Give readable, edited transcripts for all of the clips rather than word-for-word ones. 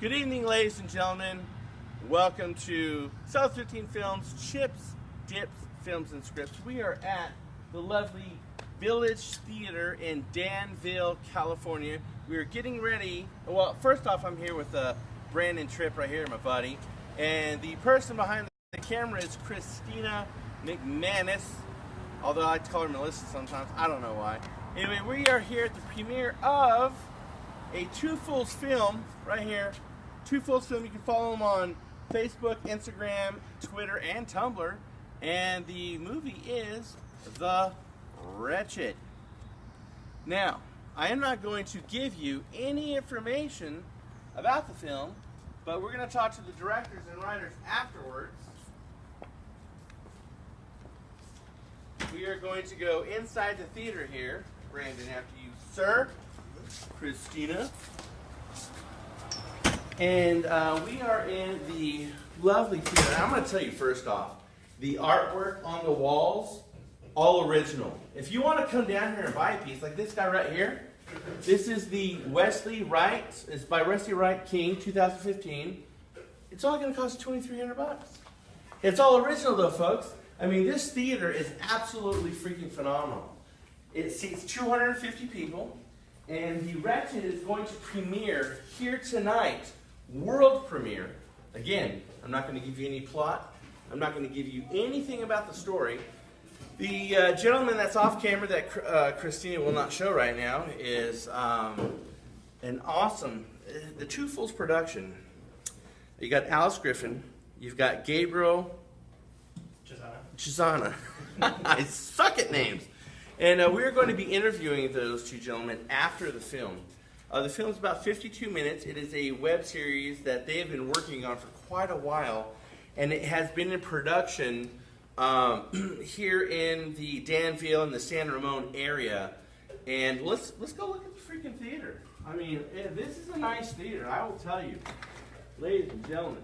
Good evening, ladies and gentlemen. Welcome to Cellar 15 Films, Chips, Dips, Films, and Scripts. We are at the lovely Village Theater in Danville, California. We are getting ready. Well, first off, I'm here with Brandon Tripp right here, my buddy. And the person behind the camera is Christina McManus. Although I like to call her Melissa sometimes. I don't know why. Anyway, we are here at the premiere of a Two Fools film right here. Two Fools film. You can follow them on Facebook, Instagram, Twitter, and Tumblr. And the movie is The Wretched. Now, I am not going to give you any information about the film, but we're going to talk to the directors and writers afterwards. We are going to go inside the theater here. Brandon, after you, sir. Christina. And we are in the lovely theater. I'm going to tell you first off, the artwork on the walls, all original. If you want to come down here and buy a piece, like this guy right here, this is the Wesley Wright. It's by Wesley Wright King, 2015. It's only going to cost $2,300. It's all original though, folks. I mean, this theater is absolutely freaking phenomenal. It seats 250 people. And The Wretched is going to premiere here tonight, world premiere. Again, I'm not going to give you any plot. I'm not going to give you anything about the story. The gentleman that's off camera that Christina will not show right now is an awesome, the Two Fools production. You got Alice Griffin. You've got Gabriel Chisana. I suck at names. And we're going to be interviewing those two gentlemen after the film. The film's about 52 minutes. It is a web series that they have been working on for quite a while. And it has been in production here in the Danville and the San Ramon area. And let's go look at the freaking theater. I mean, this is a nice theater, I will tell you. Ladies and gentlemen,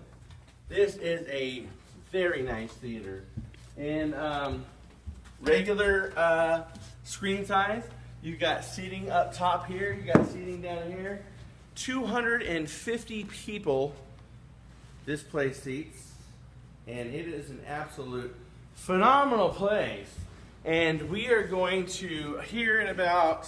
this is a very nice theater. And regular screen size. You've got seating up top here. You got seating down here. 250 people this place seats. And it is an absolute phenomenal place. And we are going to, here in about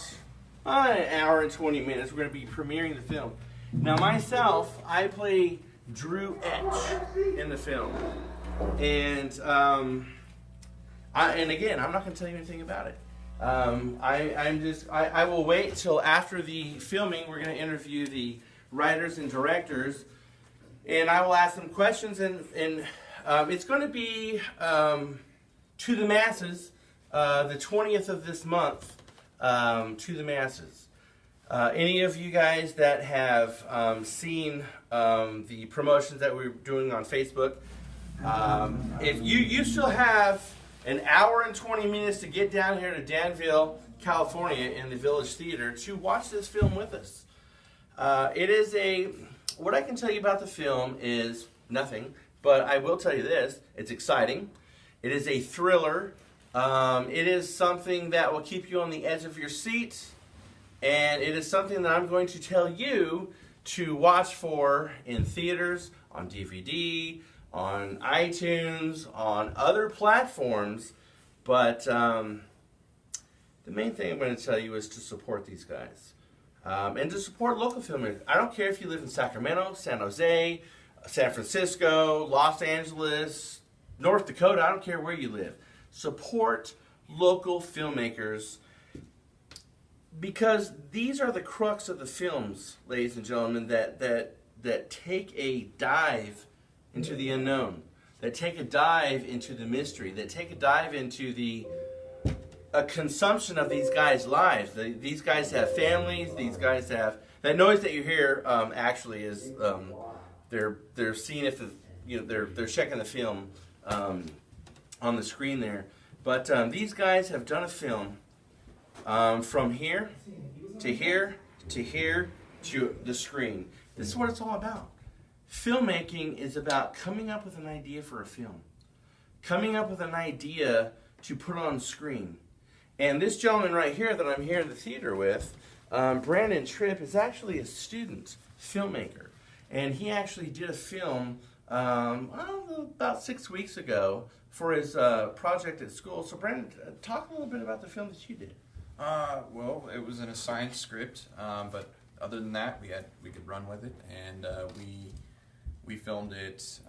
an hour and 20 minutes, we're going to be premiering the film. Now myself, I play Drew Etch in the film. And and again, I'm not going to tell you anything about it. I will wait till after the filming. We're going to interview the writers and directors, and I will ask them questions. And it's going to be to the masses, the 20th of this month, to the masses. Any of you guys that have seen the promotions that we're doing on Facebook, if you still have an hour and 20 minutes to get down here to Danville, California in the Village Theater to watch this film with us. What I can tell you about the film is nothing, but I will tell you this, it's exciting. It is a thriller. It is something that will keep you on the edge of your seat, and it is something that I'm going to tell you to watch for in theaters, on DVD, on iTunes, on other platforms, but the main thing I'm going to tell you is to support these guys and to support local filmmakers. I don't care if you live in Sacramento, San Jose, San Francisco, Los Angeles, North Dakota. I don't care where you live. Support local filmmakers because these are the crux of the films, ladies and gentlemen, that take a dive into the unknown, that take a dive into the mystery, that take a dive into the consumption of these guys' lives. These guys have families. These guys have that noise that you hear. Actually, is they're seeing if they're checking the film on the screen there. But these guys have done a film from here to here to here to the screen. This is what it's all about. Filmmaking is about coming up with an idea for a film, coming up with an idea to put on screen. And this gentleman right here that I'm here in the theater with, Brandon Tripp is actually a student filmmaker, and he actually did a film about 6 weeks ago for his project at school. So, Brandon, talk a little bit about the film that you did. Well, it was in a science script, but other than that, we could run with it, and we filmed it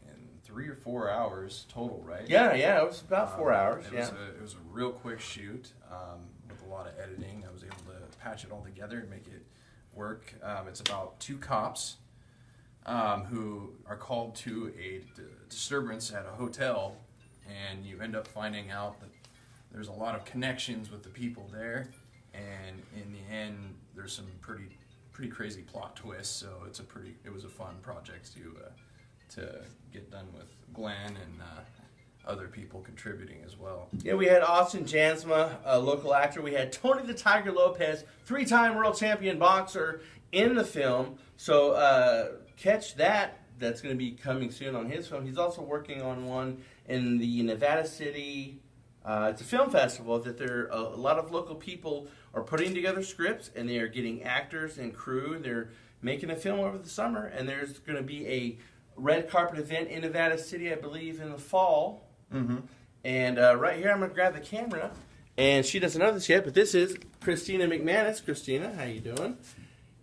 in 3 or 4 hours total, right? Yeah, it was about 4 hours. It was a real quick shoot with a lot of editing. I was able to patch it all together and make it work. It's about 2 cops who are called to a disturbance at a hotel, and you end up finding out that there's a lot of connections with the people there, and in the end, there's some pretty crazy plot twists. So it was a fun project to get done with Glenn and other people contributing as well. Yeah, we had Austin Jansma, a local actor. We had Tony the Tiger Lopez, 3-time world champion boxer, in the film. So catch that. That's going to be coming soon on his film. He's also working on one in the Nevada City. It's a film festival that a lot of local people are putting together scripts, and they are getting actors and crew. They're making a film over the summer, and there's going to be a red carpet event in Nevada City, I believe, in the fall. Mm-hmm. And right here, I'm going to grab the camera. And she doesn't know this yet, but this is Christina McManus. Christina, how you doing?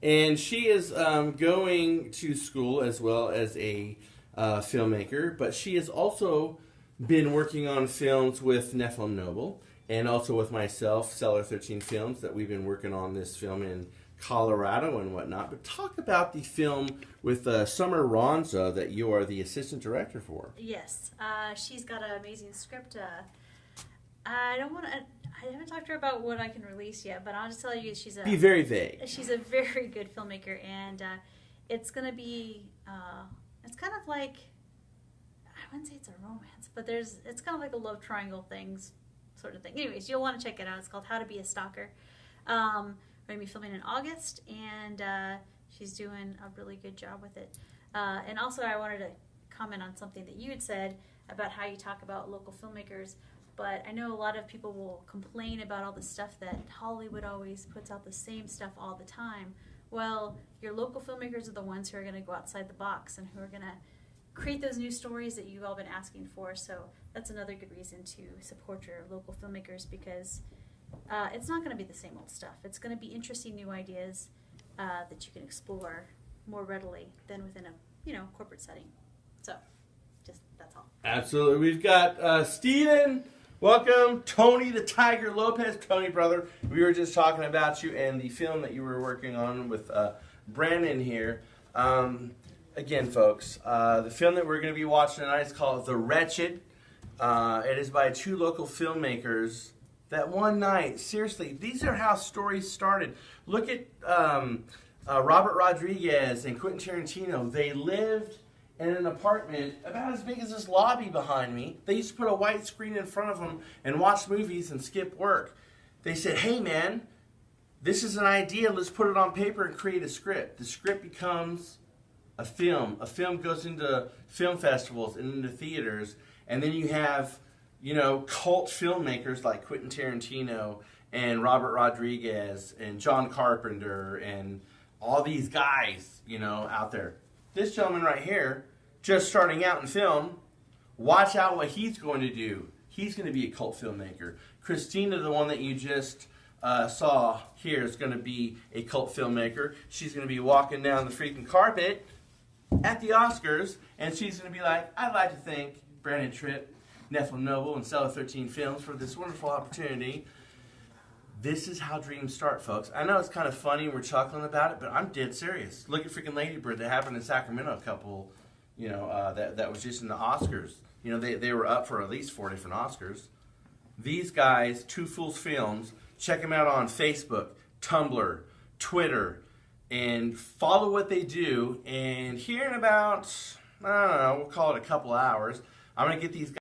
And she is going to school as well as a filmmaker, but she has also been working on films with Nephilim Noble and also with myself, Cellar 13 Films, that we've been working on this film in Colorado and whatnot. But talk about the film with Summer Ronza that you are the assistant director for. Yes, she's got an amazing script. I haven't talked to her about what I can release yet, but I'll just tell you Be very vague. She's a very good filmmaker, and it's going to be, it's kind of like, I wouldn't say it's a romance, but it's kind of like a love triangle things sort of thing. Anyways, you'll want to check it out. It's called How to Be a Stalker. We're going to be filming in August, and she's doing a really good job with it. And also, I wanted to comment on something that you had said about how you talk about local filmmakers. But I know a lot of people will complain about all the stuff that Hollywood always puts out the same stuff all the time. Well, your local filmmakers are the ones who are going to go outside the box and who are going to create those new stories that you've all been asking for. So that's another good reason to support your local filmmakers, because it's not going to be the same old stuff. It's going to be interesting new ideas that you can explore more readily than within a corporate setting. So that's all. Absolutely. We've got Steven. Welcome, Tony the Tiger Lopez. Tony, brother, we were just talking about you and the film that you were working on with Brandon here. Again, folks, the film that we're going to be watching tonight is called The Wretched. It is by 2 local filmmakers that one night, seriously, these are how stories started. Look at Robert Rodriguez and Quentin Tarantino. They lived in an apartment about as big as this lobby behind me. They used to put a white screen in front of them and watch movies and skip work. They said, hey man, this is an idea, let's put it on paper and create a script. The script becomes a film. A film goes into film festivals and into theaters, and then you have, cult filmmakers like Quentin Tarantino and Robert Rodriguez and John Carpenter and all these guys, out there. This gentleman right here, just starting out in film, watch out what he's going to do. He's going to be a cult filmmaker. Christina, the one that you just saw here, is going to be a cult filmmaker. She's going to be walking down the freaking carpet at the Oscars, and she's going to be like, I'd like to thank Brandon Tripp, Nephilim Noble, and Cellar 13 Films for this wonderful opportunity. This is how dreams start, folks. I know it's kind of funny, we're chuckling about it, but I'm dead serious. Look at freaking Lady Bird that happened in Sacramento a couple, that was just in the Oscars. They were up for at least 4 different Oscars. These guys, Two Fools Films, check them out on Facebook, Tumblr, Twitter, and follow what they do. And here in about, I don't know, we'll call it a couple hours, I'm going to get these guys